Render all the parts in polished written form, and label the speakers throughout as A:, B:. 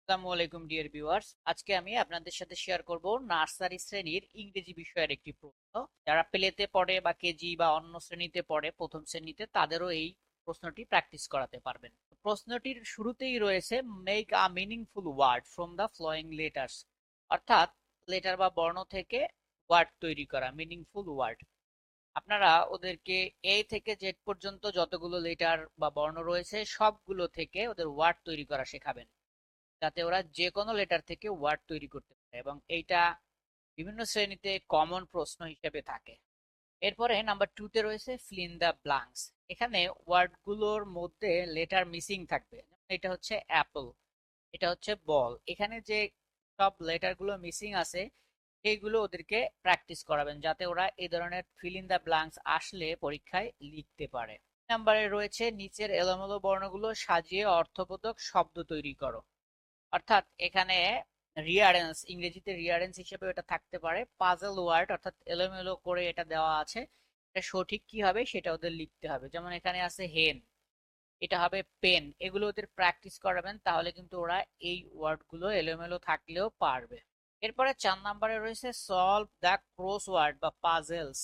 A: আসসালামু আলাইকুম dear viewers, আজকে আমি আপনাদের সাথে শেয়ার করব নার্সারি শ্রেণীর ইংরেজি বিষয়ের একটি প্রশ্ন। যারা প্লেতে পড়ে বা কেজি বা অন্য শ্রেণীতে পড়ে, প্রথম শ্রেণীতে, তাদেরও এই প্রশ্নটি প্র্যাকটিস করাতে পারবেন। প্রশ্নটির শুরুতেই রয়েছে make a meaningful word from the flowing letters, অর্থাৎ লেটার বা বর্ণ থেকে ওয়ার্ড তৈরি করা, মিনিংফুল ওয়ার্ড। আপনারা ওদেরকে এ থেকে জেড পর্যন্ত যতগুলো লেটার বা বর্ণ রয়েছে সবগুলো থেকে ওদের ওয়ার্ড তৈরি করা শেখাবেন, যাতে ওরা যে কোনো লেটার থেকে ওয়ার্ড তৈরি করতে পারে, এবং এইটা বিভিন্ন শ্রেণীতে কমন প্রশ্ন হিসেবে থাকে। এরপরে নাম্বার 2 তে রয়েছে ফিল ইন দ্য ব্ল্যাঙ্কস। এখানে ওয়ার্ডগুলোর মধ্যে লেটার মিসিং থাকবে। এটা হচ্ছে অ্যাপল, এটা হচ্ছে বল। এখানে যে সব লেটারগুলো মিসিং আছে সেইগুলো ওদেরকে প্র্যাকটিস করাবেন, যাতে ওরা এই ধরনের ফিল ইন দ্য ব্ল্যাঙ্কস আসলে পরীক্ষায় লিখতে পারে। নাম্বারে রয়েছে নিচের এলোমেলো বর্ণগুলো সাজিয়ে অর্থবোধক শব্দ তৈরি করো। অর্থাৎ এখানে রিয়ারেন্স, ইংরেজিতে রিয়ারেন্স হিসেবে এটা থাকতে পারে পাজল ওয়ার্ড, অর্থাৎ এলোমেলো করে এটা দেওয়া আছে। এটা সঠিক কি হবে সেটা ওদের লিখতে হবে। যেমন এখানে আছে হেন, এটা হবে পেন। এগুলো ওদের প্র্যাকটিস করাবেন, তাহলে কিন্তু ওরা এই ওয়ার্ডগুলো এলোমেলো থাকলেও পারবে। এরপরে 4 নম্বরে রয়েছে সলভ দ্য ক্রস ওয়ার্ড বা পাজেলস।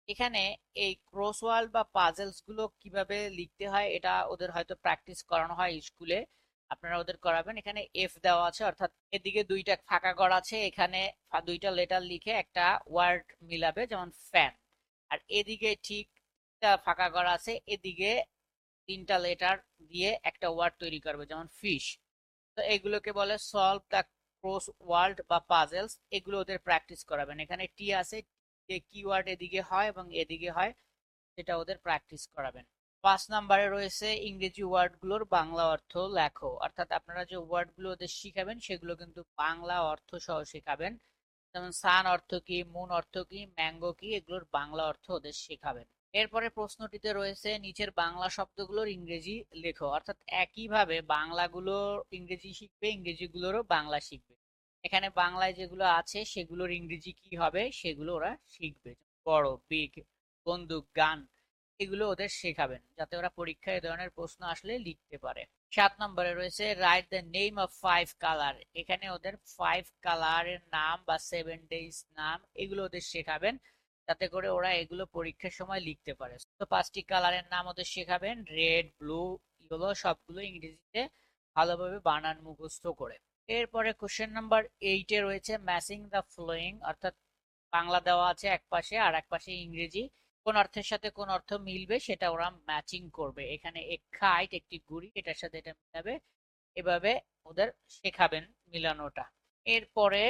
A: এখানে এই ক্রসওয়ার্ড বা পাজলস গুলো কিভাবে লিখতে হয় এটা ওদের হয়তো প্র্যাকটিস করানো হয় স্কুলে, আপনারা ওদের করাবেন। এখানে এফ দেওয়া আছে, অর্থাৎ এদিকে দুইটা ফাঁকা ঘর আছে, এখানে দুইটা লেটার লিখে একটা ওয়ার্ড মিলাবে, যেমন ফ্যান। আর এদিকে ঠিক ফাঁকা ঘর আছে, এদিকে তিনটা লেটার দিয়ে একটা ওয়ার্ড তৈরি করবে, যেমন ফিশ। তো এগুলোকে বলে সলভ দ্য ক্রস ওয়ার্ড বা পাজলস। এগুলো ওদের প্র্যাকটিস করাবেন। এখানে টি আছে, যে কিওয়ার্ড এদিকে হয় এবং এদিকে হয়, সেটা ওদের প্র্যাকটিস করাবেন। 5 নম্বরে রয়েছে ইংরেজি ওয়ার্ডগুলোর বাংলা অর্থ লেখো। অর্থাৎ আপনারা যে ওয়ার্ডগুলো ওদের শিখাবেন সেগুলো কিন্তু বাংলা অর্থ সহ শেখাবেন। যেমন সান অর্থ কি, মুন অর্থ কি, ম্যাঙ্গো কি, এগুলোর বাংলা অর্থ ওদের শেখাবেন। এরপরে প্রশ্নটিতে রয়েছে নিচের বাংলা শব্দগুলোর ইংরেজি লেখো। অর্থাৎ একইভাবে বাংলাগুলোর ইংরেজি শিখবে, ইংরেজিগুলোরও বাংলা শিখবে। এখানে বাংলায় যেগুলো আছে সেগুলোর ইংরেজি কি হবে সেগুলো ওরা শিখবে। বড়, বিগ, বন্দুক, গান, এগুলো ওদের শেখাবেন, যাতে ওরা পরীক্ষায় এ ধরনের প্রশ্ন আসলে লিখতে পারে। 7 নম্বরে রয়েছে write the name of 5 colour. এখানে ওদের 5 কালারের নাম বা 7 ডেজ নাম, এগুলো ওদের শেখাবেন, যাতে করে ওরা এগুলো পরীক্ষার সময় লিখতে পারে। তো 5টি কালারের নাম ওদের শেখাবেন, রেড, ব্লু, ইয়েলো, সবগুলো ইংরেজিতে ভালোভাবে বানান মুখস্থ করে। এরপরে কোশ্চেন নাম্বার 8-এ রয়েছে ম্যাচিং দ্য ফ্লোয়িং। অর্থাৎ বাংলা দেওয়া আছে এক পাশে আর এক পাশে ইংরেজি, কোন অর্থের সাথে কোন অর্থ মিলবে সেটা ওরা ম্যাচিং করবে। এখানে এক খাইট, একটি ঘুড়ি, এটার সাথে এটা মিলাবে, এভাবে ওদের শেখাবেন মিলানোটা। এরপরে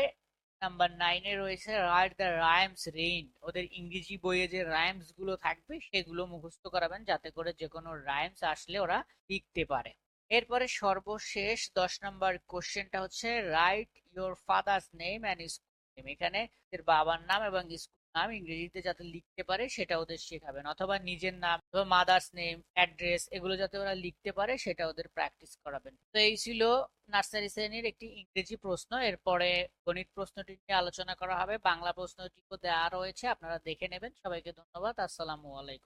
A: নাম্বার 9-এ রয়েছে রাইট দ্য রাইমস রেইন। ওদের ইংরেজি বইয়ে যে রাইমস গুলো থাকবে সেগুলো মুখস্থ করাবেন, যাতে করে যে কোনো রাইমস আসলে ওরা লিখতে পারে। এরপরে সর্বশেষ 10 নম্বর কোশ্চেনটা হচ্ছে right your father's name and school name. এখানে এর বাবার নাম এবং স্কুল নাম ইংরেজিতে যাতে লিখতে পারে সেটা ওদের শেখাবেন, অথবা নিজের নাম, অথবা মাদার্স নেম, অ্যাড্রেস, এগুলো যাতে ওরা লিখতে পারে সেটা ওদের প্র্যাকটিস করাবেন। তো এই ছিল নার্সারি শ্রেণীর একটি ইংরেজি প্রশ্ন। এরপরে গণিত প্রশ্নটি নিয়ে আলোচনা করা হবে। বাংলা প্রশ্নটিও দেওয়া রয়েছে, আপনারা দেখে নেবেন। সবাইকে ধন্যবাদ। আসসালামু আলাইকুম।